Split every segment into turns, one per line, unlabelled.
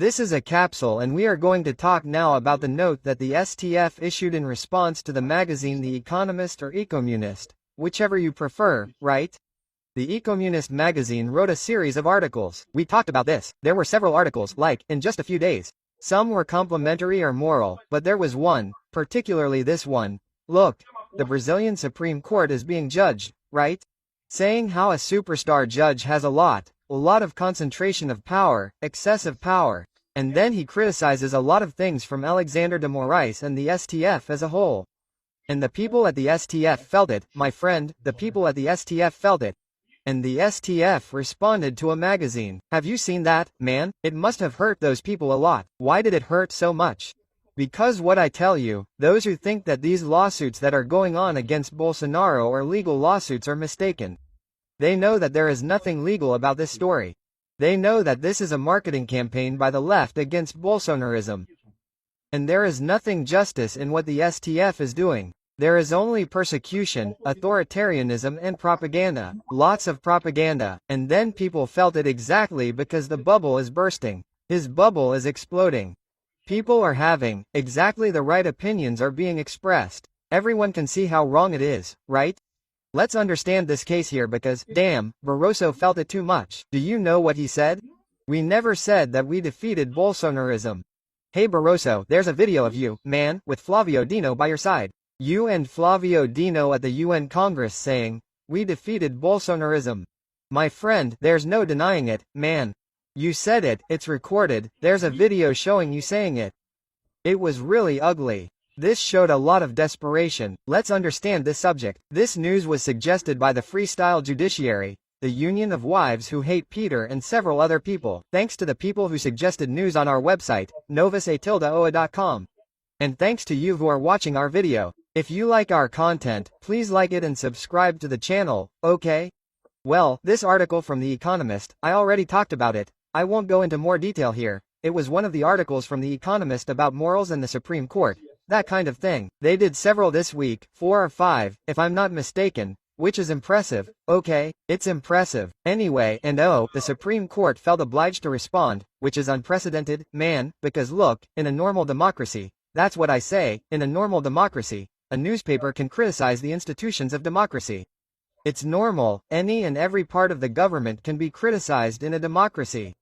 This is a capsule and we are going to talk now about the note that the STF issued in response to the magazine The Economist or Economist, whichever you prefer, right? The Economist magazine wrote a series of articles. We talked about this. There were several articles, like, in just a few days. Some were complimentary or moral, but there was one, particularly this one. Look, the Brazilian Supreme Court is being judged, right? Saying how a superstar judge has a lot of concentration of power, excessive power. And then he criticizes a lot of things from Alexandre de Moraes and the STF as a whole. And the people at the STF felt it, my friend, the people at the STF felt it. And the STF responded to a magazine. Have you seen that, man? It must have hurt those people a lot. Why did it hurt so much? Because what I tell you, those who think that these lawsuits that are going on against Bolsonaro are legal lawsuits are mistaken. They know that there is nothing legal about this story. They know that this is a marketing campaign by the left against Bolsonarism. And there is nothing justice in what the STF is doing. There is only persecution, authoritarianism and propaganda. Lots of propaganda. And then people felt it exactly because the bubble is bursting. His bubble is exploding. People are having exactly the right opinions are being expressed. Everyone can see how wrong it is, right? Let's understand this case here because, damn, Barroso felt it too much. Do you know what he said? We never said that we defeated Bolsonarism. Hey Barroso, there's a video of you, man, with Flavio Dino by your side. You and Flavio Dino at the UN Congress saying, we defeated Bolsonarism. My friend, there's no denying it, man. You said it, it's recorded, there's a video showing you saying it. It was really ugly. This showed a lot of desperation. Let's understand this subject. This news was suggested by the Freestyle Judiciary, the Union of Wives Who Hate Peter and several other people. Thanks to the people who suggested news on our website, novus-oa.com. And thanks to you who are watching our video. If you like our content, please like it and subscribe to the channel, okay? Well, this article from The Economist, I already talked about it. I won't go into more detail here. It was one of the articles from The Economist about morals and the Supreme Court. That kind of thing. They did several this week, 4 or 5, if I'm not mistaken, which is impressive, okay? It's impressive. Anyway, and oh, the Supreme Court felt obliged to respond, which is unprecedented, man, because look, in a normal democracy, that's what I say, in a normal democracy, a newspaper can criticize the institutions of democracy. It's normal, any and every part of the government can be criticized in a democracy.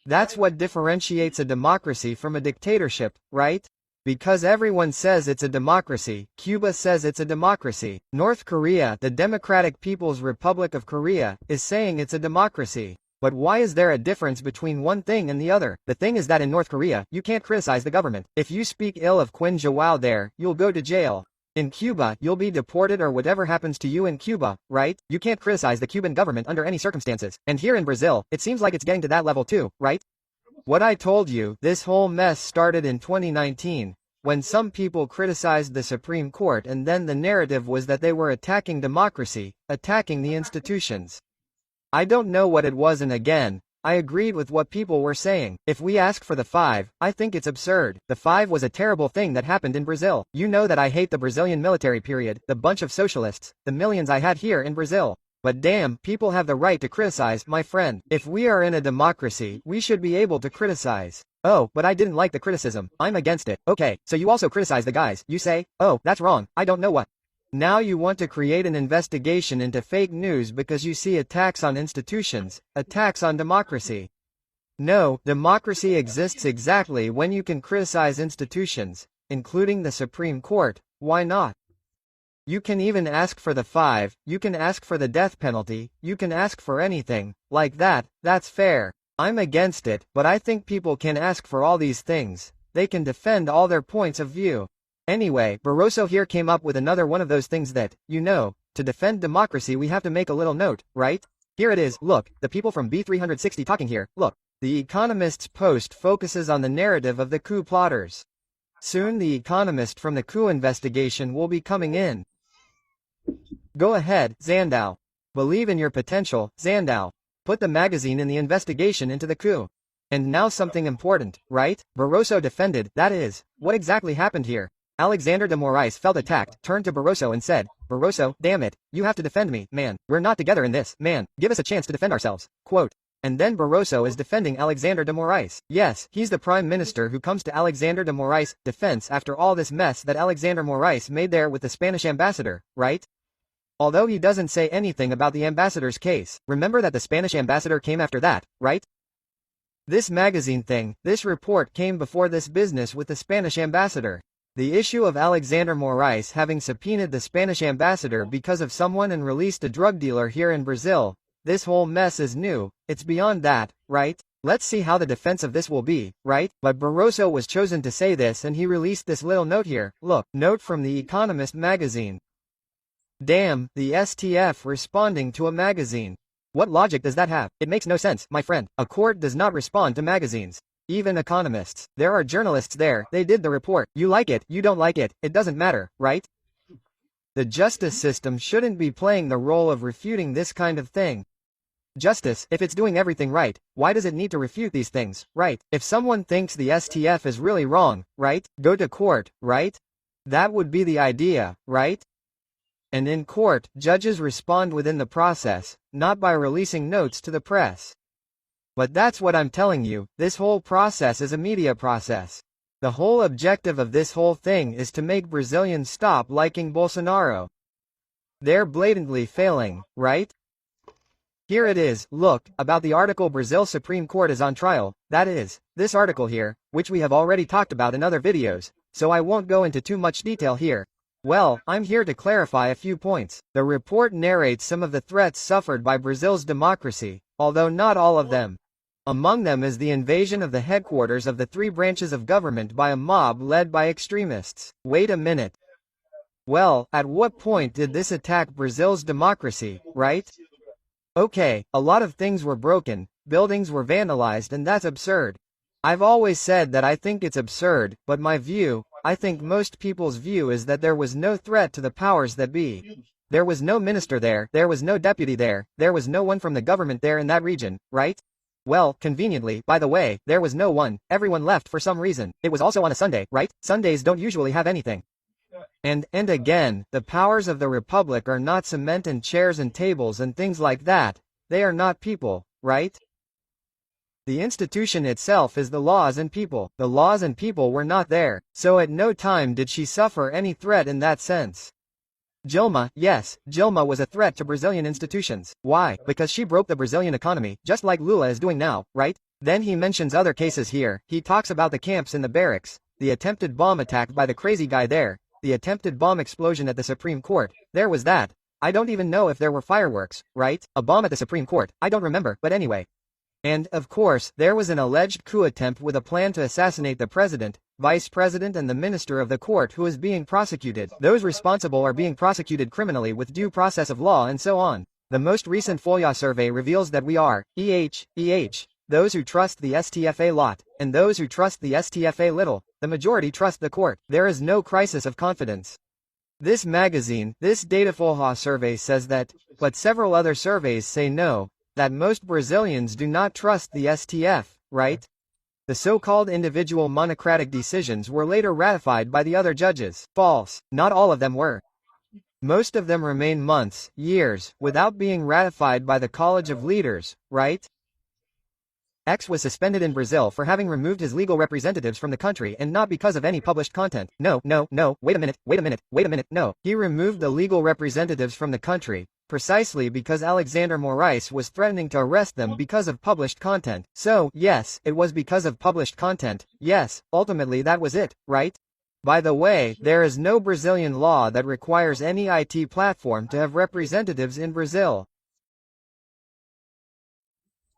That's what differentiates a democracy from a dictatorship, right? Because everyone says it's a democracy, Cuba says it's a democracy, North Korea, the Democratic People's Republic of Korea, is saying it's a democracy. But why is there a difference between one thing and the other? The thing is that in North Korea, you can't criticize the government. If you speak ill of Qin Joao there, you'll go to jail. In Cuba, you'll be deported or whatever happens to you in Cuba, right? You can't criticize the Cuban government under any circumstances. And here in Brazil, it seems like it's getting to that level too, right? What I told you, this whole mess started in 2019, when some people criticized the Supreme Court and then the narrative was that they were attacking democracy, attacking the institutions. I don't know what it was and again, I agreed with what people were saying. If we ask for the 5, I think it's absurd. The 5 was a terrible thing that happened in Brazil. You know that I hate the Brazilian military period, the bunch of socialists, the millions I had here in Brazil. But damn, people have the right to criticize, my friend. If we are in a democracy, we should be able to criticize. Oh, but I didn't like the criticism. I'm against it. Okay, so you also criticize the guys. You say, oh, that's wrong. I don't know what. Now you want to create an investigation into fake news because you see attacks on institutions, attacks on democracy. No, democracy exists exactly when you can criticize institutions, including the Supreme Court. Why not? You can even ask for the 5, you can ask for the death penalty, you can ask for anything, like that, that's fair. I'm against it, but I think people can ask for all these things. They can defend all their points of view. Anyway, Barroso here came up with another one of those things that, you know, to defend democracy we have to make a little note, right? Here it is, look, the people from B360 talking here, look. The Economist's post focuses on the narrative of the coup plotters. Soon the Economist from the coup investigation will be coming in. Go ahead, Zandau. Believe in your potential, Zandau. Put the magazine in the investigation into the coup. And now something important, right? Barroso defended, that is, what exactly happened here? Alexandre de Moraes felt attacked, turned to Barroso and said, Barroso, damn it, you have to defend me, man. We're not together in this, man. Give us a chance to defend ourselves. Quote. And then Barroso is defending Alexandre de Moraes. Yes, he's the prime minister who comes to Alexandre de Moraes' defense after all this mess that Alexandre Moraes made there with the Spanish ambassador, right? Although he doesn't say anything about the ambassador's case. Remember that the Spanish ambassador came after that, right? This magazine thing, this report came before this business with the Spanish ambassador. The issue of Alexandre Moraes having subpoenaed the Spanish ambassador because of someone and released a drug dealer here in Brazil. This whole mess is new, it's beyond that, right? Let's see how the defense of this will be, right? But Barroso was chosen to say this and he released this little note here. Look, note from The Economist magazine. Damn, the STF responding to a magazine. What logic does that have? It makes no sense, my friend. A court does not respond to magazines. Even economists. There are journalists there, they did the report. You like it, you don't like it, it doesn't matter, right? The justice system shouldn't be playing the role of refuting this kind of thing. Justice, if it's doing everything right, why does it need to refute these things, right? If someone thinks the STF is really wrong, right? Go to court, right? That would be the idea, right? And in court, judges respond within the process, not by releasing notes to the press. But that's what I'm telling you, this whole process is a media process. The whole objective of this whole thing is to make Brazilians stop liking Bolsonaro. They're blatantly failing, right? Here it is, look, about the article Brazil Supreme Court is on trial, that is, this article here, which we have already talked about in other videos, so I won't go into too much detail here. Well, I'm here to clarify a few points. The report narrates some of the threats suffered by Brazil's democracy, although not all of them. Among them is the invasion of the headquarters of the three branches of government by a mob led by extremists. Wait a minute. Well, at what point did this attack Brazil's democracy, right? Okay, a lot of things were broken, buildings were vandalized, and that's absurd. I've always said that I think it's absurd, but my view, I think most people's view is that there was no threat to the powers that be. There was no minister there was no deputy there was no one from the government there in that region, right? Well, conveniently, by the way, there was no one, everyone left for some reason. It was also on a Sunday, right? Sundays don't usually have anything. And again, the powers of the Republic are not cement and chairs and tables and things like that. They are not people, right? The institution itself is the laws and people. The laws and people were not there, so at no time did she suffer any threat in that sense. Dilma, yes, Dilma was a threat to Brazilian institutions. Why? Because she broke the Brazilian economy, just like Lula is doing now, right? Then he mentions other cases here. He talks about the camps in the barracks, the attempted bomb attack by the crazy guy there, the attempted bomb explosion at the Supreme Court. There was that. I don't even know if there were fireworks, right? A bomb at the Supreme Court. I don't remember, but anyway. And, of course, there was an alleged coup attempt with a plan to assassinate the president, vice president and the minister of the court who is being prosecuted. Those responsible are being prosecuted criminally with due process of law and so on. The most recent Folha survey reveals that we are, those who trust the STF a lot, and those who trust the STF a little. The majority trust the court. There is no crisis of confidence. This magazine, this Datafolha survey says that, but several other surveys say no, that most Brazilians do not trust the STF, right? The so-called individual monocratic decisions were later ratified by the other judges. False. Not all of them were. Most of them remain months, years, without being ratified by the College of Leaders, right? X was suspended in Brazil for having removed his legal representatives from the country and not because of any published content. No, wait a minute, no. He removed the legal representatives from the country, precisely because Alexandre Moraes was threatening to arrest them because of published content. So, yes, it was because of published content. Yes, ultimately that was it, right? By the way, there is no Brazilian law that requires any IT platform to have representatives in Brazil.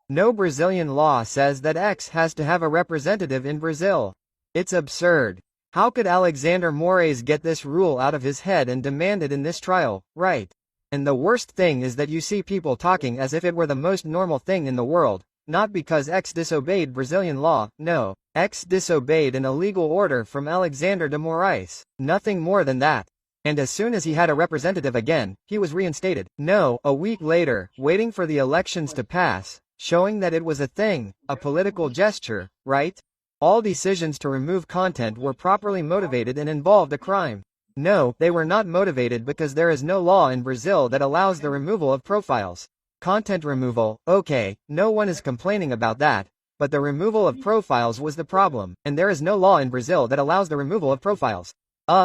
No Brazilian law says that X has to have a representative in Brazil. It's absurd. How could Alexandre Moraes get this rule out of his head and demand it in this trial, right? And the worst thing is that you see people talking as if it were the most normal thing in the world, not because X disobeyed Brazilian law, no. X disobeyed an illegal order from Alexandre de Moraes. Nothing more than that. And as soon as he had a representative again, he was reinstated. No, a week later, waiting for the elections to pass, showing that it was a thing, a political gesture, right? All decisions to remove content were properly motivated and involved a crime. No, they were not motivated because there is no law in Brazil that allows the removal of profiles. Content removal, okay, no one is complaining about that. But the removal of profiles was the problem, and there is no law in Brazil that allows the removal of profiles.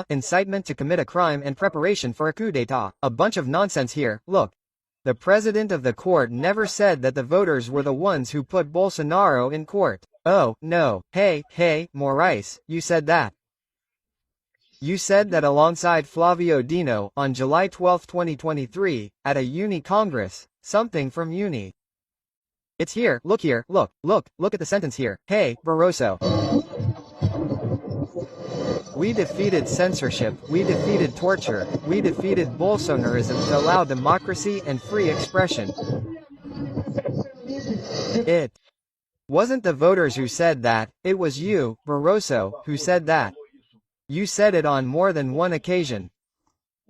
Incitement to commit a crime and preparation for a coup d'état. A bunch of nonsense here, look. The president of the court never said that the voters were the ones who put Bolsonaro in court. Oh, no, hey, Moraes, you said that. You said that alongside Flavio Dino, on July 12, 2023, at a Uni Congress, something from Uni. It's here, look at the sentence here. Hey, Barroso. We defeated censorship, we defeated torture, we defeated Bolsonarism to allow democracy and free expression. It wasn't the voters who said that, it was you, Barroso, who said that. You said it on more than one occasion.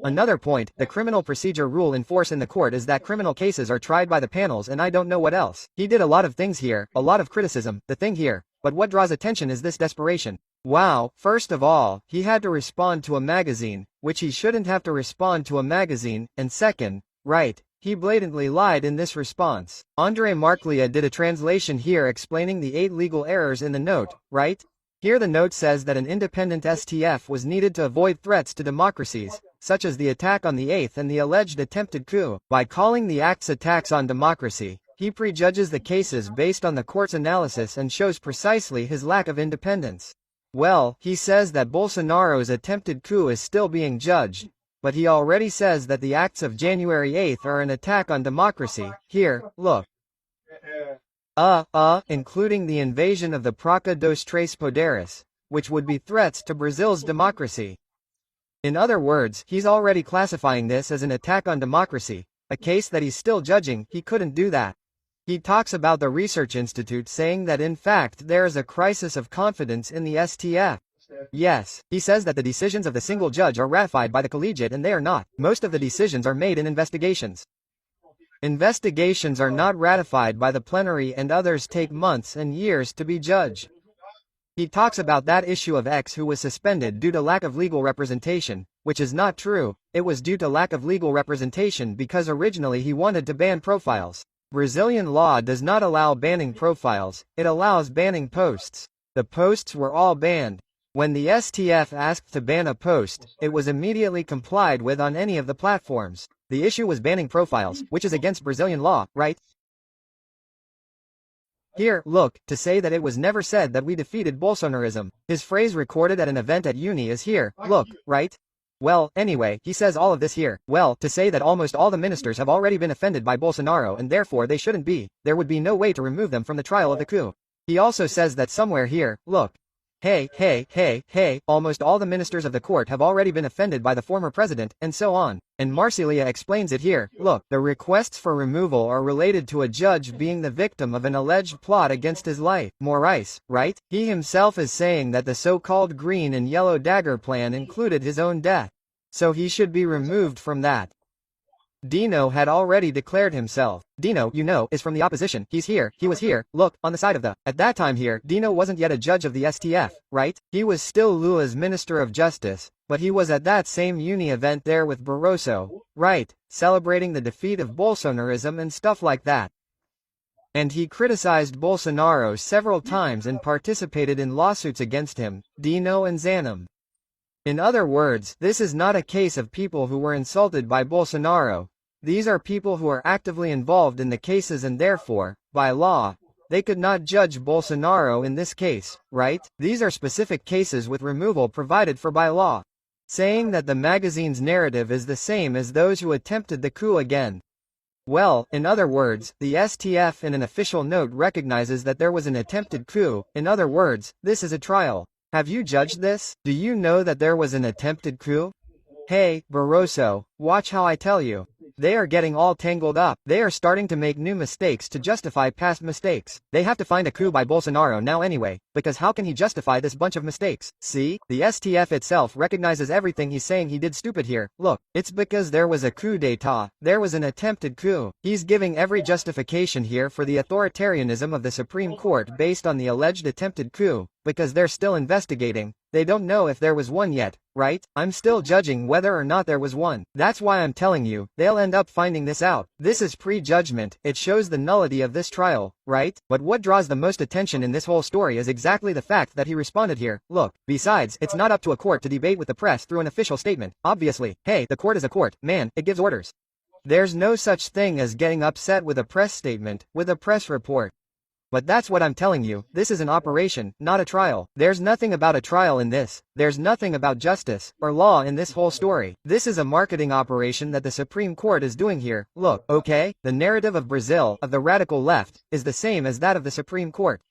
Another point, the criminal procedure rule in force in the court is that criminal cases are tried by the panels and I don't know what else. He did a lot of things here, a lot of criticism, the thing here. But what draws attention is this desperation. Wow, first of all, he had to respond to a magazine, which he shouldn't have to respond to a magazine, and second, right, he blatantly lied in this response. Andre Marclia did a translation here explaining the 8 legal errors in the note, right? Here the note says that an independent STF was needed to avoid threats to democracies, such as the attack on the 8th and the alleged attempted coup. By calling the acts attacks on democracy, he prejudges the cases based on the court's analysis and shows precisely his lack of independence. Well, he says that Bolsonaro's attempted coup is still being judged, but he already says that the acts of January 8th are an attack on democracy. Here, look. Including the invasion of the Praça dos Três Poderes, which would be threats to Brazil's democracy. In other words, he's already classifying this as an attack on democracy, a case that he's still judging. He couldn't do that. He talks about the research institute saying that in fact there is a crisis of confidence in the STF. Yes, he says that the decisions of the single judge are ratified by the collegiate and they are not. Most of the decisions are made in investigations. Investigations are not ratified by the plenary and others take months and years to be judged. He talks about that issue of X who was suspended due to lack of legal representation, which is not true. It was due to lack of legal representation because originally he wanted to ban profiles. Brazilian law does not allow banning profiles, it allows banning posts. The posts were all banned. When the STF asked to ban a post, it was immediately complied with on any of the platforms. The issue was banning profiles, which is against Brazilian law, right? Here, look, to say that it was never said that we defeated Bolsonarism. His phrase recorded at an event at Uni is here, look, right? Well, anyway, he says all of this here. Well, to say that almost all the ministers have already been offended by Bolsonaro and therefore they shouldn't be, there would be no way to remove them from the trial of the coup. He also says that somewhere here, look. Hey, almost all the ministers of the court have already been offended by the former president, and so on. And Marcilia explains it here, look, the requests for removal are related to a judge being the victim of an alleged plot against his life. Moraes, right? He himself is saying that the so-called green and yellow dagger plan included his own death. So he should be removed from that. Dino had already declared himself. Dino, you know, is from the opposition. He's here, he was here, look, on the side of the. At that time here, Dino wasn't yet a judge of the STF, right? He was still Lula's Minister of Justice, but he was at that same Uni event there with Barroso, right, celebrating the defeat of Bolsonarism and stuff like that. And he criticized Bolsonaro several times and participated in lawsuits against him, Dino and Zanim. In other words, this is not a case of people who were insulted by Bolsonaro. These are people who are actively involved in the cases and therefore, by law, they could not judge Bolsonaro in this case, right? These are specific cases with removal provided for by law. Saying that the magazine's narrative is the same as those who attempted the coup again. Well, in other words, the STF in an official note recognizes that there was an attempted coup. In other words, this is a trial. Have you judged this? Do you know that there was an attempted coup? Hey, Barroso, watch how I tell you. They are getting all tangled up. They are starting to make new mistakes to justify past mistakes. They have to find a coup by Bolsonaro now anyway, because how can he justify this bunch of mistakes? See, the STF itself recognizes everything he's saying he did stupid here. Look, it's because there was a coup d'état. There was an attempted coup. He's giving every justification here for the authoritarianism of the Supreme Court based on the alleged attempted coup. because they're still investigating. They don't know if there was one yet, right? I'm still judging whether or not there was one. That's why I'm telling you, they'll end up finding this out. This is pre-judgment. It shows the nullity of this trial, right? But what draws the most attention in this whole story is exactly the fact that he responded here. Look, besides, it's not up to a court to debate with the press through an official statement. Obviously, hey, the court is a court, man, it gives orders. There's no such thing as getting upset with a press statement, with a press report. But that's what I'm telling you, this is an operation, not a trial. There's nothing about a trial in this. There's nothing about justice, or law in this whole story. This is a marketing operation that the Supreme Court is doing here. Look, okay? The narrative of Brazil, of the radical left, is the same as that of the Supreme Court.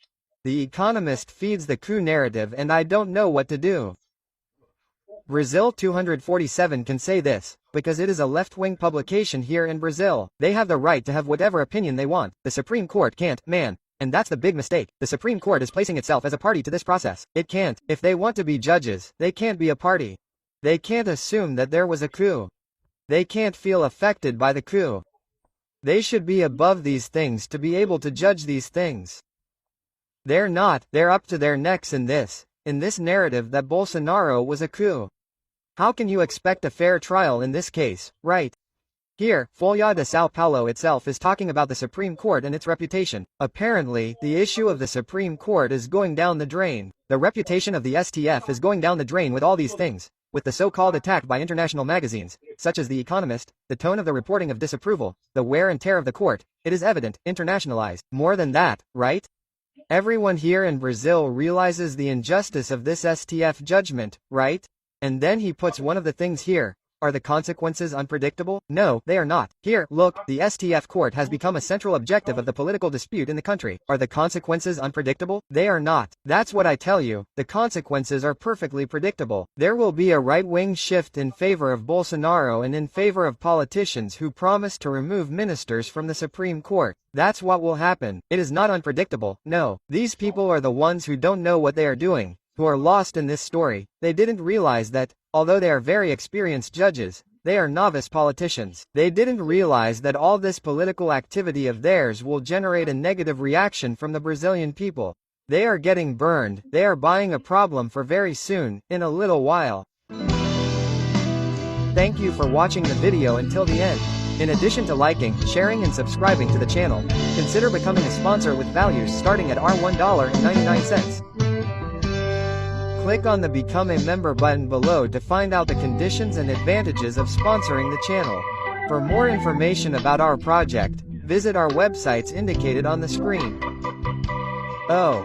The Economist feeds the coup narrative and I don't know what to do. Brazil 247 can say this, because it is a left-wing publication here in Brazil. They have the right to have whatever opinion they want. The Supreme Court can't, man. And that's the big mistake. The Supreme Court is placing itself as a party to this process. It can't. If they want to be judges, they can't be a party. They can't assume that there was a coup. They can't feel affected by the coup. They should be above these things to be able to judge these things. They're not. They're up to their necks in this narrative that Bolsonaro was a coup. How can you expect a fair trial in this case, right? Here, Folha de São Paulo itself is talking about the Supreme Court and its reputation. Apparently, the issue of the Supreme Court is going down the drain. The reputation of the STF is going down the drain with all these things. With the so-called attack by international magazines, such as The Economist, the tone of the reporting of disapproval, the wear and tear of the court, it is evident, internationalized. More than that, right? Everyone here in Brazil realizes the injustice of this STF judgment, right? And then he puts one of the things here. Are the consequences unpredictable? No, they are not. Here, look, the STF court has become a central objective of the political dispute in the country. Are the consequences unpredictable? They are not. That's what I tell you. The consequences are perfectly predictable. There will be a right-wing shift in favor of Bolsonaro and in favor of politicians who promise to remove ministers from the Supreme Court. That's what will happen. It is not unpredictable. No. These people are the ones who don't know what they are doing, who are lost in this story. They didn't realize that, although they are very experienced judges, they are novice politicians. They didn't realize that all this political activity of theirs will generate a negative reaction from the Brazilian people. They are getting burned. They are buying a problem for very soon, in a little while. Thank you for watching the video until the end. In addition to liking, sharing and subscribing to the channel, consider becoming a sponsor with values starting at $1.99. Click on the Become a Member button below to find out the conditions and advantages of sponsoring the channel. For more information about our project, visit our websites indicated on the screen. Oh.